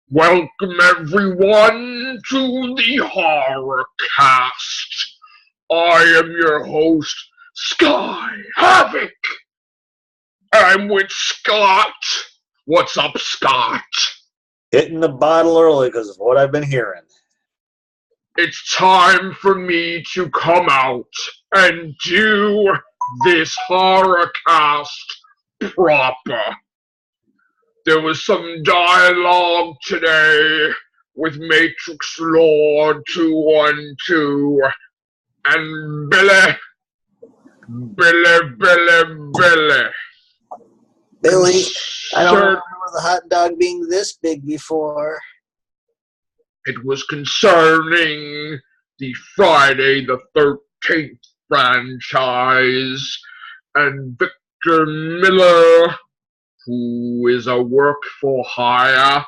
Welcome everyone to the Horror Cast. I am your host, Sky Havok. I'm with Scott. What's up, Scott? Hitting the bottle early because of what I've been hearing. It's time for me to come out and do this Horror Cast proper. There was some dialogue today with Matrix Lord 212 and Billy. Billy, I don't remember the hot dog being this big before. It was concerning the Friday the 13th franchise and Victor Miller, who is a work for hire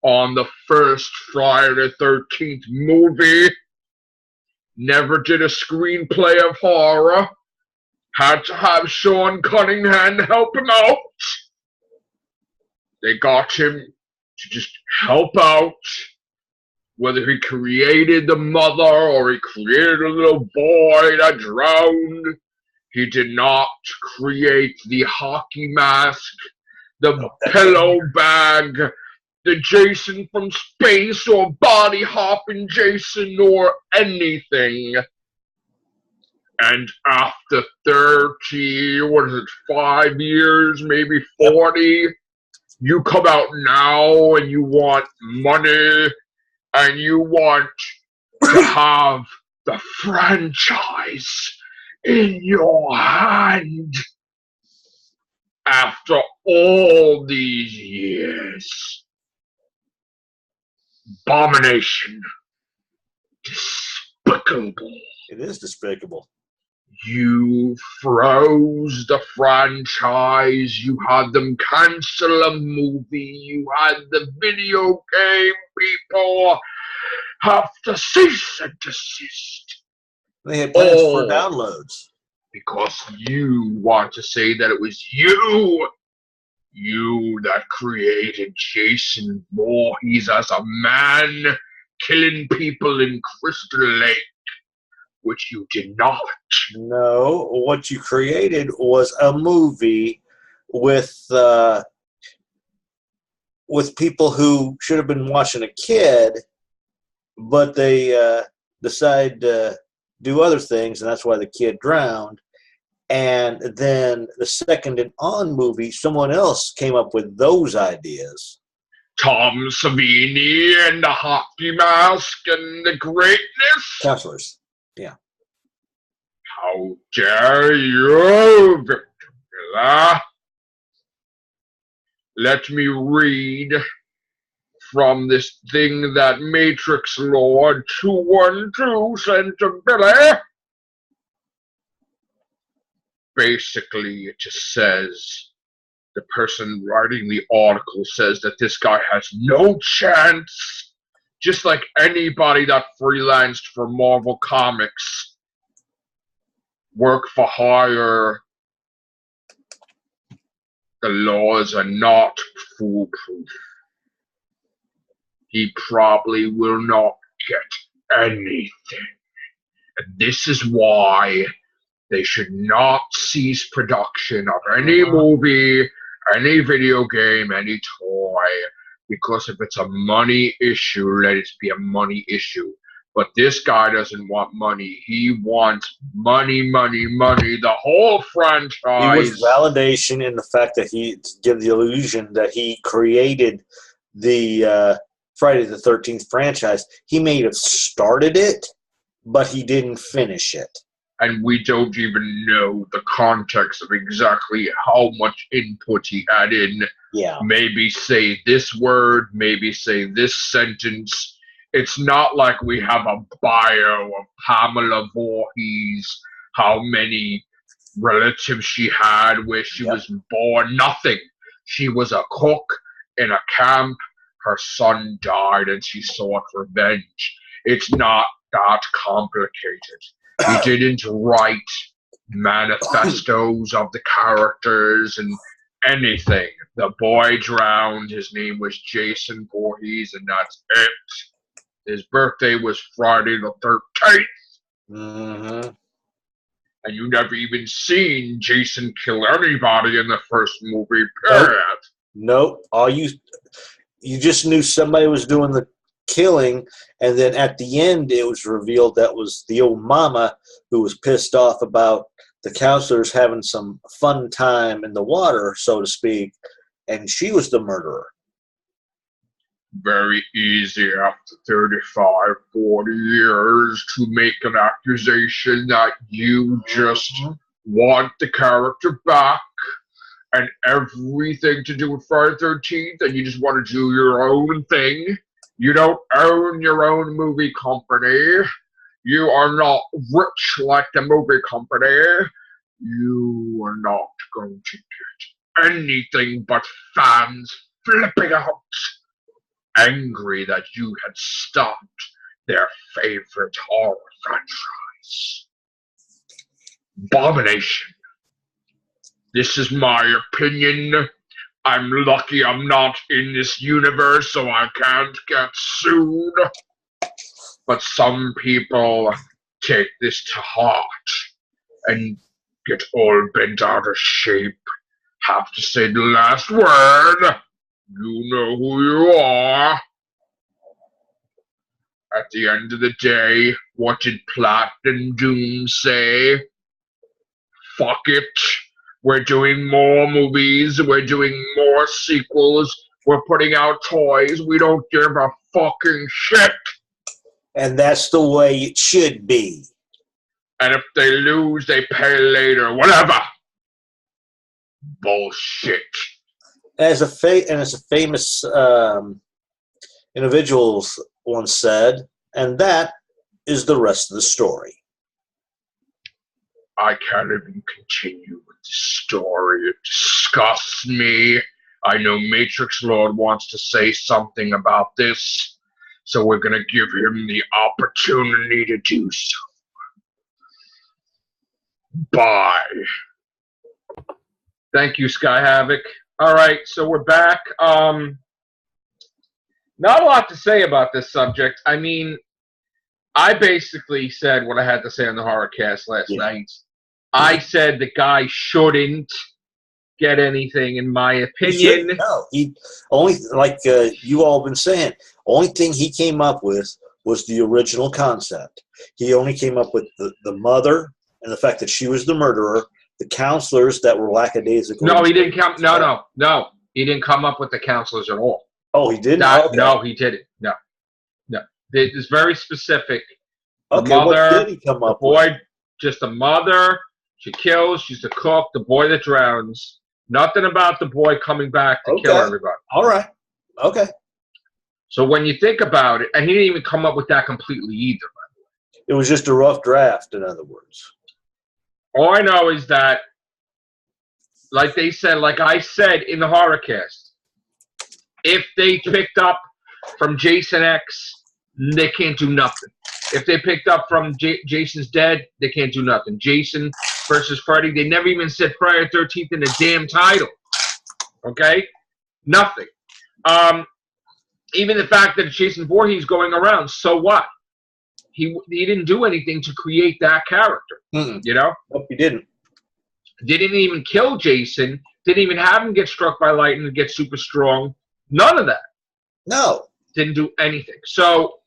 on the first Friday the 13th movie, never did a screenplay of horror, had to have Sean Cunningham help him out. They got him to just help out, whether he created the mother or he created a little boy that drowned. He did not create the hockey mask, the pillow bag, the Jason from space or body hopping Jason or anything. And after 5 years, maybe 40, you come out now and you want money and you want to have the franchise in your hand after all these years. Abomination. Despicable. It is despicable. You froze the franchise. You had them cancel a movie. You had the video game people have to cease and desist. They had plans for downloads. Because you want to say that it was you that created Jason Voorhees as a man killing people in Crystal Lake, which you did not. No, what you created was a movie with people who should have been watching a kid, but they decided to do other things, and that's why the kid drowned. And then the second and on movie, someone else came up with those ideas. Tom Savini and the hockey mask and the greatness. Counselors, yeah. How dare you, Victor Miller? Let me read from this thing that Matrix Lord 212 sent to Billy. Basically, it just says, the person writing the article says that this guy has no chance, just like anybody that freelanced for Marvel Comics, work for hire. The laws are not foolproof. He probably will not get anything. And this is why they should not cease production of any movie, any video game, any toy. Because if it's a money issue, let it be a money issue. But this guy doesn't want money. He wants money, money, money. The whole franchise. He was validation in the fact that he give the illusion that he created the Friday the 13th franchise. He may have started it, but he didn't finish it. And we don't even know the context of exactly how much input he had in. Yeah. Maybe say this word, maybe say this sentence. It's not like we have a bio of Pamela Voorhees, how many relatives she had, where she was born, nothing. She was a cook in a camp. Her son died and she sought revenge. It's not that complicated. He didn't write manifestos of the characters and anything. The boy drowned. His name was Jason Voorhees, and that's it. His birthday was Friday the 13th. Mm-hmm. And you never even seen Jason kill anybody in the first movie, period. Nope. All you just knew somebody was doing the killing, and then at the end it was revealed that was the old mama who was pissed off about the counselors having some fun time in the water, so to speak, and she was the murderer. Very easy after 35, 40 years to make an accusation that you just want the character back and everything to do with Friday the 13th, and you just want to do your own thing. You don't own your own movie company. You are not rich like the movie company. You are not going to get anything but fans flipping out, angry that you had stopped their favorite horror franchise. Abomination. This is my opinion. I'm lucky I'm not in this universe, so I can't get sued. But some people take this to heart and get all bent out of shape. Have to say the last word. You know who you are. At the end of the day, what did Platt and Doom say? Fuck it. We're doing more movies. We're doing more sequels. We're putting out toys. We don't give a fucking shit. And that's the way it should be. And if they lose, they pay later. Whatever. Bullshit. As a famous individual once said, and that is the rest of the story. I can't even continue with the story. It disgusts me. I know Matrix Lord wants to say something about this, so we're going to give him the opportunity to do so. Bye. Thank you, Sky Havok. All right, so we're back. Not a lot to say about this subject. I mean, I basically said what I had to say on the horror cast last night. I said the guy shouldn't get anything, in my opinion. He only, like you all been saying, only thing he came up with was the original concept. He only came up with the mother and the fact that she was the murderer, the counselors that were lackadaisical. No, he didn't come. No. He didn't come up with the counselors at all. Oh, he didn't? Okay. No, he didn't. No. It's very specific. Okay, mother, what did he come up with? Boy, just a mother. She kills. She's the cook. The boy that drowns. Nothing about the boy coming back to kill everybody. All right. Okay. So when you think about it, and he didn't even come up with that completely either, by the way. It was just a rough draft, in other words. All I know is that, like they said, like I said in the horror cast, if they picked up from Jason X, they can't do nothing. If they picked up from Jason's Dead, they can't do nothing. Jason versus Freddy, they never even said Friday the 13th in the damn title. Okay? Nothing. Even the fact that Jason Voorhees going around, so what? He didn't do anything to create that character. You know? Nope, he didn't. Didn't even kill Jason. Didn't even have him get struck by lightning and get super strong. None of that. No. Didn't do anything. So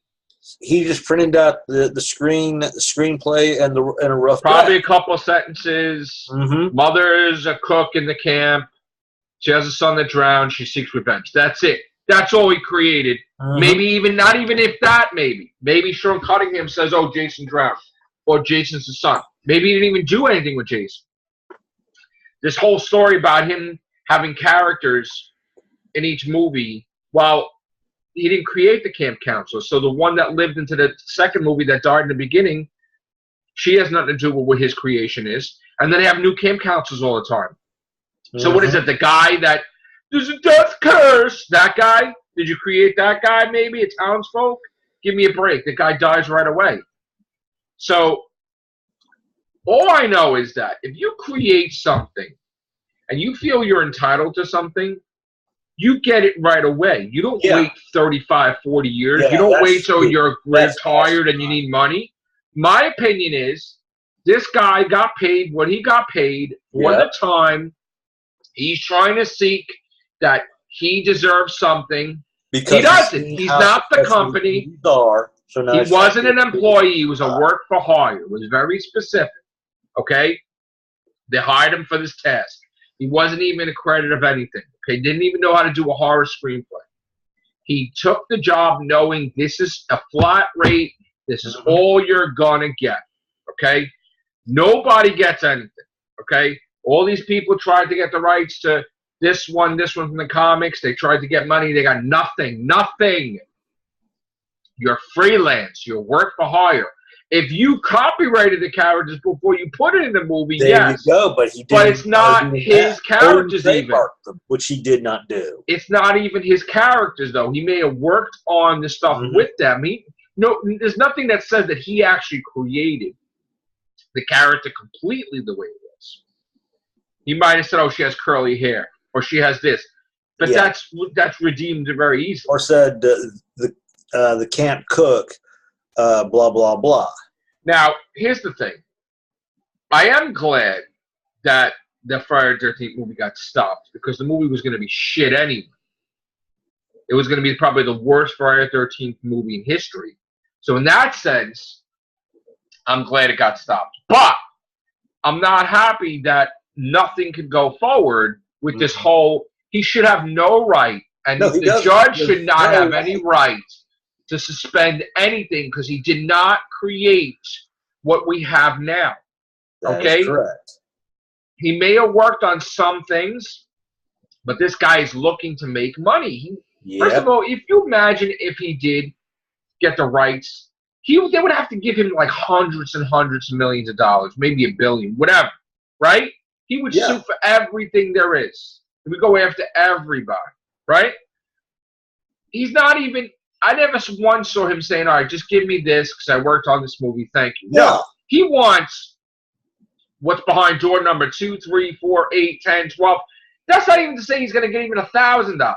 he just printed out the screenplay and a rough probably draft. A couple of sentences. Mother is a cook in the camp. She has a son that drowned. She seeks revenge. That's it. That's all he created. Maybe even not even if that. Maybe Sean Cunningham says, "Oh, Jason drowned," or Jason's the son. Maybe he didn't even do anything with Jason. This whole story about him having characters in each movie, well, he didn't create the camp counselor. So the one that lived into the second movie that died in the beginning, she has nothing to do with what his creation is. And then they have new camp counselors all the time. So what is it? The guy that, there's a death curse. That guy? Did you create that guy maybe? It's townsfolk? Give me a break. The guy dies right away. So all I know is that if you create something and you feel you're entitled to something, you get it right away. You don't wait 35, 40 years. You don't wait till you're retired and you need money. My opinion is this guy got paid what he got paid for the time. He's trying to seek that he deserves something. Because he doesn't. He's not the company. He wasn't an employee. He was a work for hire. It was very specific. Okay? They hired him for this task. He wasn't even a credit of anything. Okay, didn't even know how to do a horror screenplay. He took the job knowing this is a flat rate. This is all you're gonna get. Okay, nobody gets anything. Okay, all these people tried to get the rights to this one from the comics. They tried to get money. They got nothing. Nothing. You're freelance. You're work for hire. If you copyrighted the characters before you put it in the movie, there you go, but he didn't. But it's not his characters even. Which he did not do. It's not even his characters, though. He may have worked on the stuff with them. There's nothing that says that he actually created the character completely the way it is. He might have said, "Oh, she has curly hair," or "She has this," but that's redeemed very easily. Or said the can't cook. Blah, blah, blah. Now, here's the thing. I am glad that the Friday the 13th movie got stopped because the movie was going to be shit anyway. It was going to be probably the worst Friday the 13th movie in history. So in that sense, I'm glad it got stopped. But I'm not happy that nothing could go forward with this whole, he should have no right, and the judge should not have any right to suspend anything because he did not create what we have now. That is correct. He may have worked on some things, but this guy is looking to make money. First of all, if you imagine if he did get the rights, they would have to give him like hundreds and hundreds of millions of dollars, maybe $1 billion, whatever, right? He would sue for everything there is. He would go after everybody, right? He's not even... I never once saw him saying, "All right, just give me this because I worked on this movie. Thank you." No, he wants what's behind door number 2, 3, 4, 8, 10, 12. That's not even to say he's going to get even $1,000,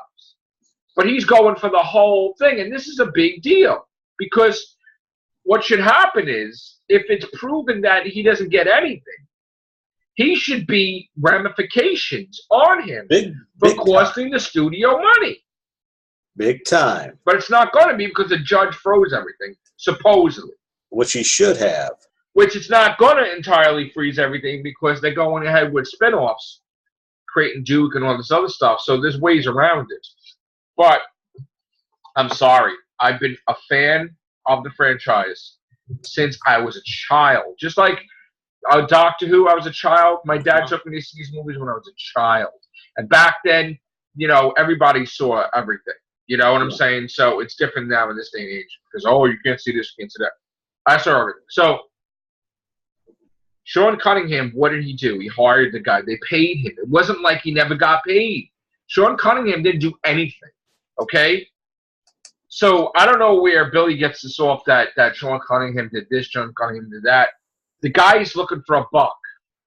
but he's going for the whole thing, and this is a big deal because what should happen is if it's proven that he doesn't get anything, he should be ramifications on him for costing the studio money. Big time. But it's not going to be because the judge froze everything, supposedly. Which he should have. Which it's not going to entirely freeze everything because they're going ahead with spinoffs, Creighton Duke and all this other stuff. So there's ways around it. But I'm sorry. I've been a fan of the franchise since I was a child. Just like Doctor Who, I was a child. My dad took me to see these movies when I was a child. And back then, everybody saw everything. You know what I'm saying? So it's different now in this day and age. Because, you can't see this, you can't see that. I saw everything. So, Sean Cunningham, what did he do? He hired the guy. They paid him. It wasn't like he never got paid. Sean Cunningham didn't do anything. Okay? So, I don't know where Billy gets this off that Sean Cunningham did this, Sean Cunningham did that. The guy is looking for $1.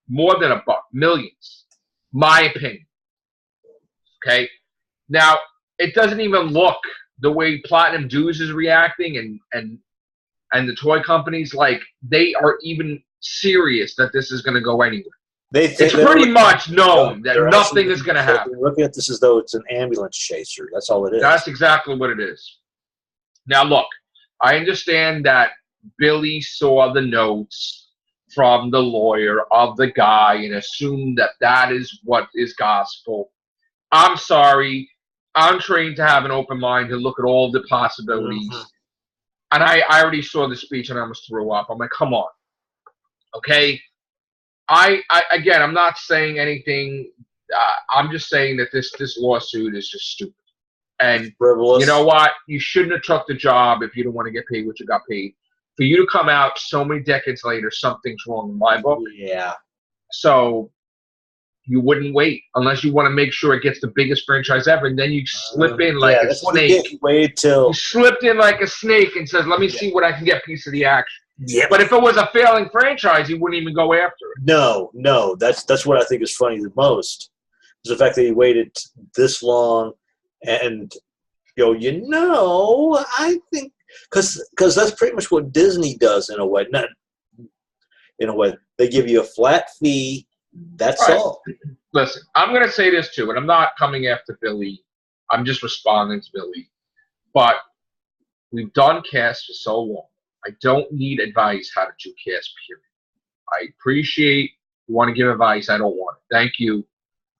More than $1. Millions. My opinion. Okay? Now, it doesn't even look the way Platinum Dues is reacting and the toy companies, like they are even serious that this is going to go anywhere. It's pretty much known that nothing is going to happen. They're looking at this as though it's an ambulance chaser. That's all it is. That's exactly what it is. Now, look, I understand that Billy saw the notes from the lawyer of the guy and assumed that that is what is gospel. I'm sorry. I'm trained to have an open mind to look at all the possibilities. And I already saw the speech and I almost threw up. I'm like, come on. Okay? Again, I'm not saying anything. I'm just saying that this lawsuit is just stupid. And frivolous. You know what? You shouldn't have took the job if you don't want to get paid what you got paid. For you to come out so many decades later, something's wrong in my book. Yeah. So you wouldn't wait unless you want to make sure it gets the biggest franchise ever, and then you slip in like a snake. You slipped in like a snake and says, "Let me see what I can get a piece of the action." Yeah. But if it was a failing franchise, you wouldn't even go after it. No, that's what I think is funny the most. is the fact that he waited this long, and I think because that's pretty much what Disney does in a way. Not in a way, they give you a flat fee. That's all. Listen, I'm going to say this too, and I'm not coming after Billy. I'm just responding to Billy. But we've done casts for so long. I don't need advice how to do casts, period. I appreciate you want to give advice. I don't want it. Thank you.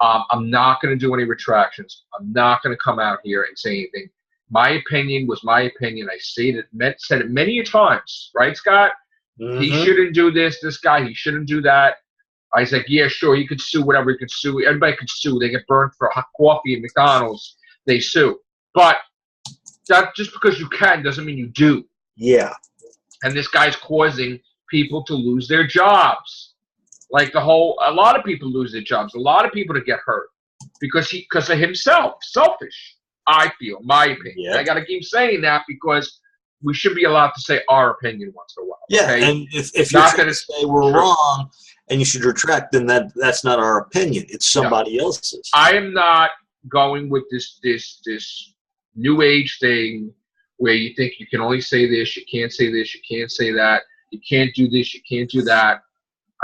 I'm not going to do any retractions. I'm not going to come out here and say anything. My opinion was my opinion. I said it many times. Right, Scott? Mm-hmm. He shouldn't do this. This guy, he shouldn't do that. I was like, yeah, sure, he could sue whatever he could sue. Everybody could sue. They get burned for hot coffee at McDonald's. They sue. But that just because you can doesn't mean you do. Yeah. And this guy's causing people to lose their jobs. Like a lot of people lose their jobs. A lot of people to get hurt because of himself. Selfish, I feel, my opinion. Yeah. I got to keep saying that because we should be allowed to say our opinion once in a while. Yeah, okay? and if you're not going to say we're wrong and you should retract, then that's not our opinion. It's somebody else's. I am not going with this new age thing where you think you can only say this, you can't say this, you can't say that, you can't do this, you can't do that.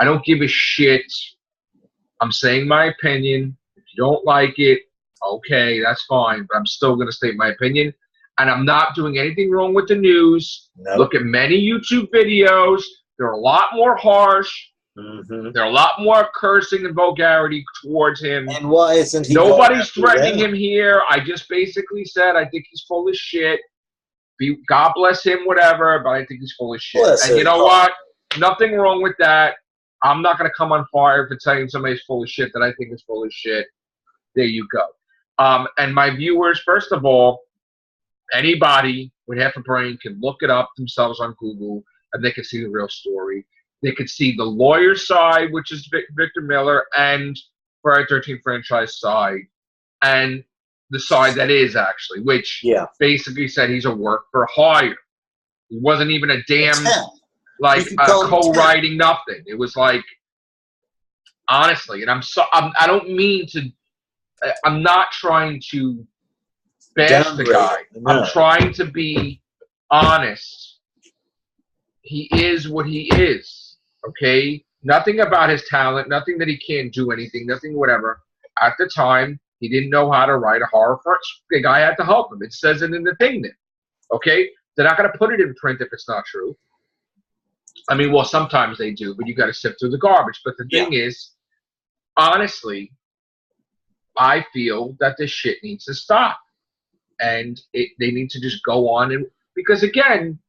I don't give a shit. I'm saying my opinion. If you don't like it, okay, that's fine, but I'm still going to state my opinion. And I'm not doing anything wrong with the news. Nope. Look at many YouTube videos. They're a lot more harsh. Mm-hmm. They're a lot more cursing and vulgarity towards him. And why isn't he? Nobody's threatening him here. I just basically said I think he's full of shit. God bless him, whatever, but I think he's full of shit. And you know what? Nothing wrong with that. I'm not going to come on fire for telling somebody's full of shit that I think is full of shit. There you go. And my viewers, first of all, anybody with half a brain can look it up themselves on Google, and they can see the real story. They could see the lawyer side, which is Victor Miller, and Friday the 13th franchise side, and the side that is actually, which basically said he's a work for hire. He wasn't even a damn, co-writing nothing. It was like, honestly, and I don't mean to, I'm not trying to bash the guy. No. I'm trying to be honest. He is what he is, okay? Nothing about his talent, nothing that he can't do anything, nothing whatever. At the time, he didn't know how to write a horror film. The guy had to help him. It says it in the thing there, okay? They're not going to put it in print if it's not true. I mean, well, sometimes they do, but you got to sift through the garbage. But the thing is, honestly, I feel that this shit needs to stop. And they need to just go on. And because, again,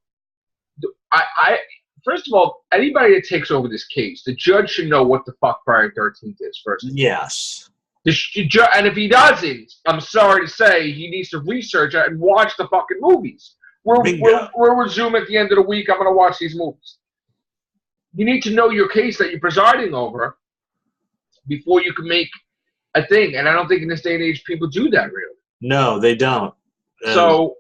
I first of all, anybody that takes over this case, the judge should know what the fuck Friday the 13th is first. Yes. And if he doesn't, I'm sorry to say, he needs to research it and watch the fucking movies. We'll resume at the end of the week. I'm going to watch these movies. You need to know your case that you're presiding over before you can make a thing. And I don't think in this day and age people do that, really. No, they don't. So,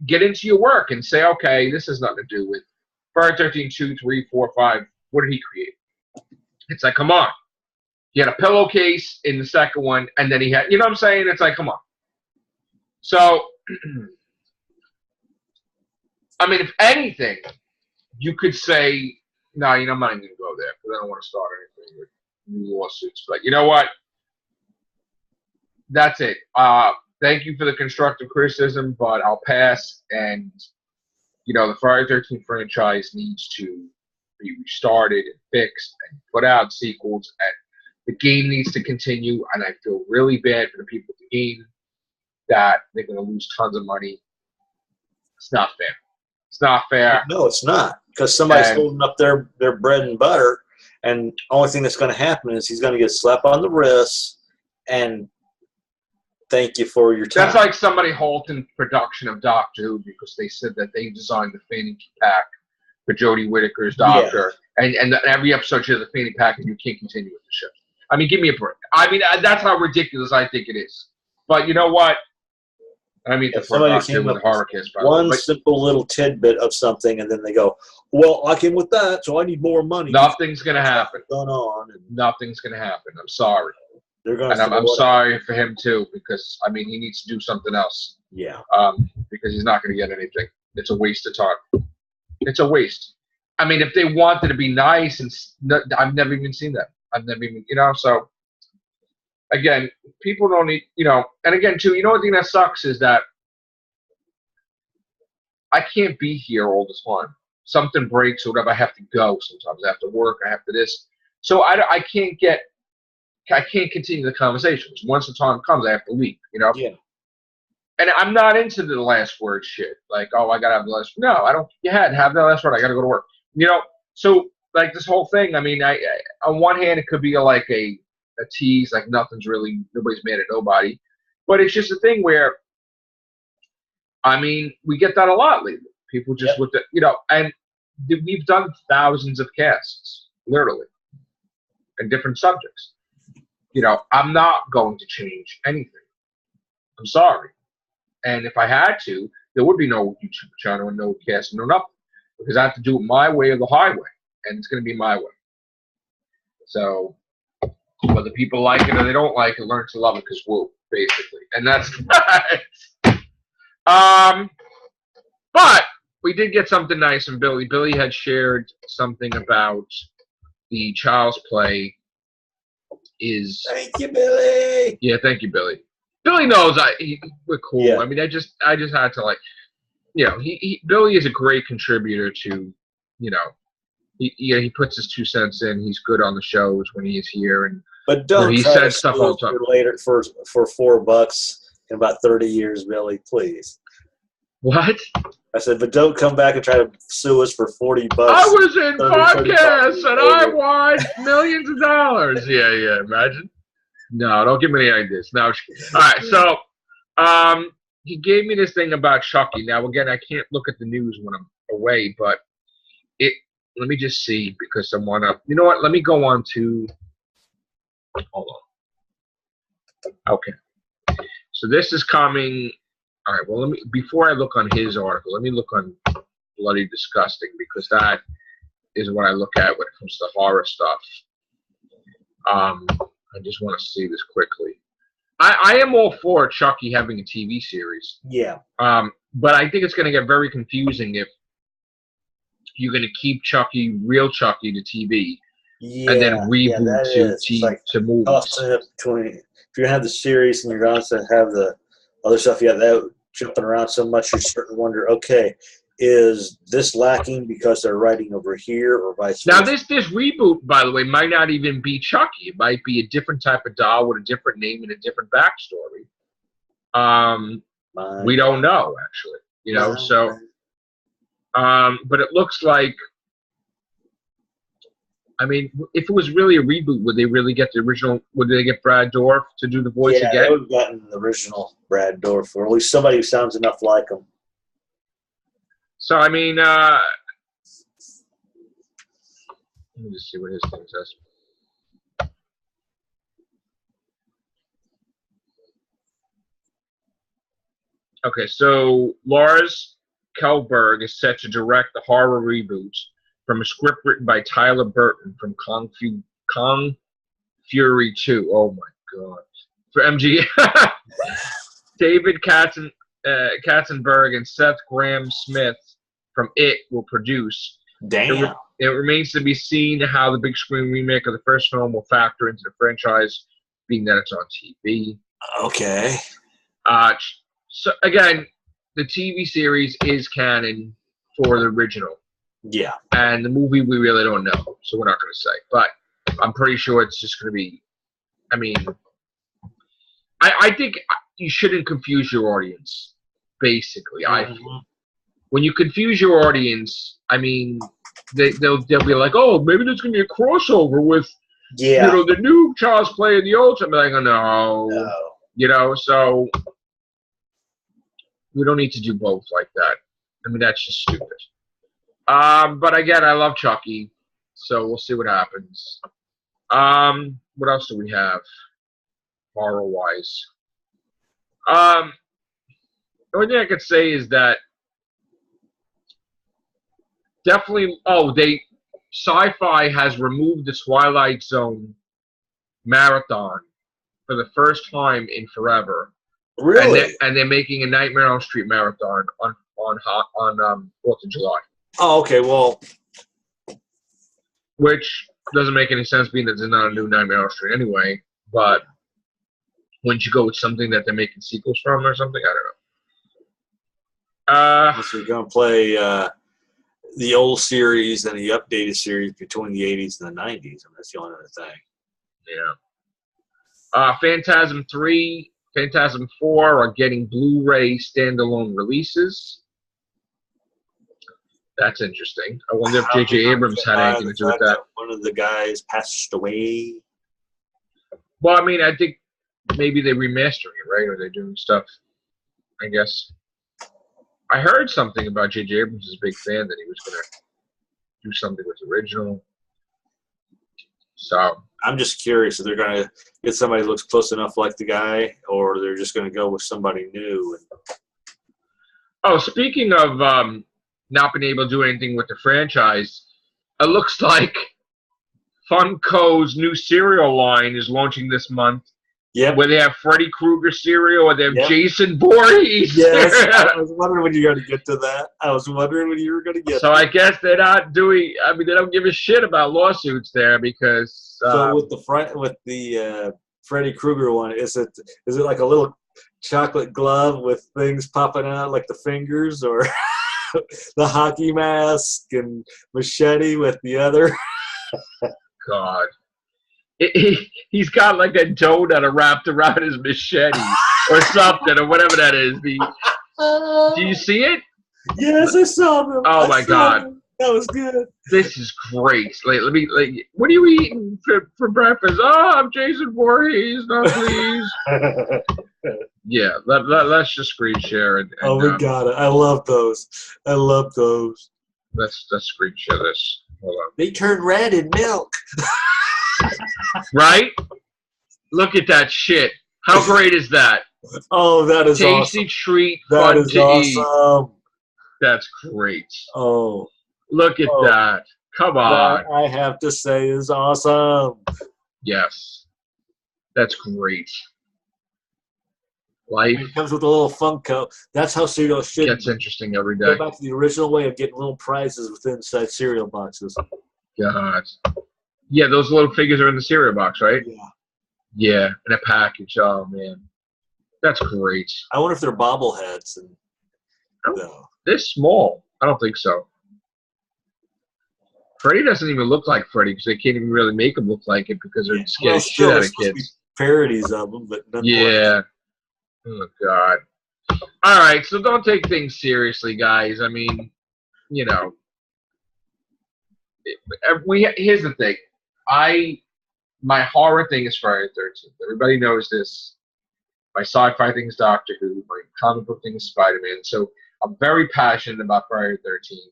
get into your work and say, okay, this has nothing to do with Friday 13, 2, 3, 4, 5. What did he create? It's like, come on. He had a pillowcase in the second one, and then he had, you know what I'm saying? It's like, come on. So, I mean, if anything, you could say, no, I'm not even going to go there because I don't want to start anything with new lawsuits. But you know what? That's it. Thank you for the constructive criticism, but I'll pass. And, the Friday the 13th franchise needs to be restarted and fixed and put out sequels. And the game needs to continue. And I feel really bad for the people at the game that they're going to lose tons of money. It's not fair. It's not fair. No, it's not. Because somebody's holding up their bread and butter. And the only thing that's going to happen is he's going to get slapped on the wrist and thank you for your time. That's like somebody halting production of Doctor Who because they said that they designed the fanny pack for Jodie Whittaker's Doctor. Yeah. And every episode she has a fanny pack and you can't continue with the show. I mean, give me a break. I mean, that's how ridiculous I think it is. But you know what? I mean, somebody came up with one simple little tidbit of something, and then they go, well, I came with that, so I need more money. Nothing's going to happen. Going on. Nothing's going to happen. I'm sorry. They're going And to I'm sorry for him too, because I mean he needs to do something else. Yeah. Because he's not going to get anything. It's a waste of time. It's a waste. I mean, if they wanted to be nice, and I've never even seen that. I've never even, so again, people don't need, and again, too, one thing that sucks is that I can't be here all the time. Something breaks or whatever, I have to go sometimes. I have to work, I have to this. So I can't continue the conversations. Once the time comes, I have to leave, Yeah. And I'm not into the last word shit. Like, oh, I got to have the last. No, I don't. You had have the last word. I got to go to work. So like this whole thing. I mean, I on one hand, it could be like a tease, like nobody's mad at nobody, but it's just a thing where, I mean, we get that a lot lately. People just with the, and we've done thousands of casts, literally, and different subjects. I'm not going to change anything. I'm sorry. And if I had to, there would be no YouTube channel and no cast, no nothing. Because I have to do it my way or the highway. And it's going to be my way. So, whether people like it or they don't like it, learn to love it because woo, basically. And that's but we did get something nice from Billy. Billy had shared something about the Child's Play is... Thank you, Billy! Yeah, thank you, Billy. Billy knows we're cool. Yeah. I mean, I just had to Billy is a great contributor to, he puts his 2 cents in. He's good on the shows when he is here, but don't he says stuff all the time. Later for $4 in about 30 years, Billy, please. What? I said, but don't come back and try to sue us for $40. I was in podcasts and I won millions of dollars. Yeah, imagine. No, don't give me any ideas. No, all right, so he gave me this thing about Chucky. Now, again, I can't look at the news when I'm away, but let me just see because I want to, you know what? Let me go on to, hold on. Okay. So this is coming, all right, well, before I look on his article, let me look on Bloody Disgusting because that is what I look at when it comes to horror stuff. I just want to see this quickly. I am all for Chucky having a TV series. Yeah. But I think it's going to get very confusing if you're going to keep Chucky, real Chucky, to TV, and then reboot to movies. If you're going to have the series and you're going to have the other stuff, that jumping around so much, you start to wonder, okay, is this lacking because they're writing over here or vice versa? Now, this reboot, by the way, might not even be Chucky. It might be a different type of doll with a different name and a different backstory. We don't know, actually. So, but it looks like, I mean, if it was really a reboot, would they really get the original? Would they get Brad Dourif to do the voice again? Yeah, they would have gotten the original Brad Dourif, or at least somebody who sounds enough like him. So, I mean, let me just see what his thing says. Okay, so Lars Kjellberg is set to direct the horror reboot from a script written by Tyler Burton from Kong Fury 2. Oh, my God. For MG. David Katzenberg and Seth Grahame-Smith from It will produce. Damn. It remains to be seen how the big screen remake of the first film will factor into the franchise, being that it's on TV. Okay. So again, the TV series is canon for the original. Yeah. And the movie we really don't know, so we're not going to say. But I'm pretty sure it's just going to be. I mean, I think you shouldn't confuse your audience. Basically, I feel. When you confuse your audience, I mean, they'll be like, oh, maybe there's going to be a crossover with, the new Child's Play and the old. I'm like, oh, no. So we don't need to do both like that. I mean, that's just stupid. But again, I love Chucky, so we'll see what happens. What else do we have, horror-wise? The only thing I could say is that definitely, Sci-Fi has removed the Twilight Zone marathon for the first time in forever. Really? And they're making a Nightmare on Elm Street marathon on 4th of July. Oh, okay. Well, which doesn't make any sense, being that there's not a new Nightmare on Elm Street anyway. But wouldn't you go with something that they're making sequels from or something? I don't know. so you're gonna play the old series and the updated series between the 80s and the 90s. I mean, that's the only other thing. Yeah. Phantasm 3, Phantasm 4 are getting Blu-ray standalone releases. That's interesting. I wonder if J.J. Abrams had anything to do with that. One of the guys passed away. Well, I mean, I think maybe they're remastering it, right? Or they're doing stuff, I guess. I heard something about J.J. Abrams is a big fan that he was going to do something with the original. So I'm just curious if they're going to get somebody who looks close enough like the guy, or they're just going to go with somebody new. Oh, speaking of not being able to do anything with the franchise, it looks like Funko's new cereal line is launching this month. Yep. Where they have Freddy Krueger cereal, or they have Jason Voorhees. Yes, I was wondering when you were going to get to that. So I guess they're not doing. I mean, they don't give a shit about lawsuits there because. So with the Freddy Krueger one, is it like a little chocolate glove with things popping out like the fingers, or the hockey mask and machete with the other? God. He's got like a donut wrapped around his machete or something, or whatever that is. Do you see it? Yes, I saw them. Oh my God, that was good. This is great. What are you eating for breakfast? Oh, I'm Jason Voorhees. No, please. Yeah, let's just screen share and we got it. I love those. Let's screen share this. Hold on. They turn red in milk. Right? Look at that shit. How great is that? Oh, that is tasty awesome. Treat, that fun is to awesome. eat. That's great. Oh. Look at that. Come on. That, I have to say, is awesome. Yes. That's great. Life. It comes with a little Funko. That's how cereal should gets interesting every day. Go back to the original way of getting little prizes within inside cereal boxes. God. Yeah, those little figures are in the cereal box, right? Yeah. Yeah, in a package. Oh, man. That's great. I wonder if they're bobbleheads. No. They're small. I don't think so. Freddy doesn't even look like Freddy because they can't even really make him look like it because they're scared shit out of kids. Parodies of them, but yeah. Oh, God. All right, so don't take things seriously, guys. I mean, you know. Here's the thing. My horror thing is Friday the 13th. Everybody knows this. My sci-fi thing is Doctor Who. My comic book thing is Spider-Man. So I'm very passionate about Friday the 13th.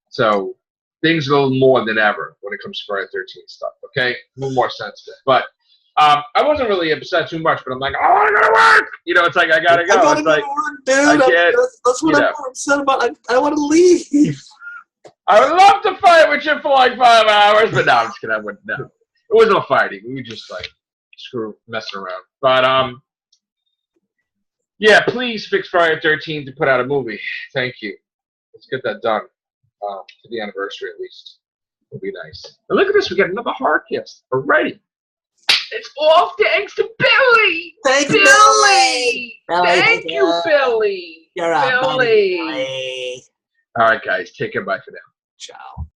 So things are a little more than ever when it comes to Friday the 13th stuff. Okay, a little more sensitive. But I wasn't really upset too much. But I'm like, I want to go to work. You know, it's like I gotta go. I gotta go to work, dude. That's what I'm upset about. I want to leave. I would love to fight with you for like 5 hours, but no, I'm just kidding. I wouldn't. No, it wasn't no fighting. We were just like messing around. But yeah, please fix Friday the 13th to put out a movie. Thank you. Let's get that done to the anniversary at least. It'll be nice. And look at this. We got another horror cast already. It's all thanks to Billy. Thank you, Billy. Thank you, Billy. You're a Billy. All right, guys. Take care. Bye for now. Ciao.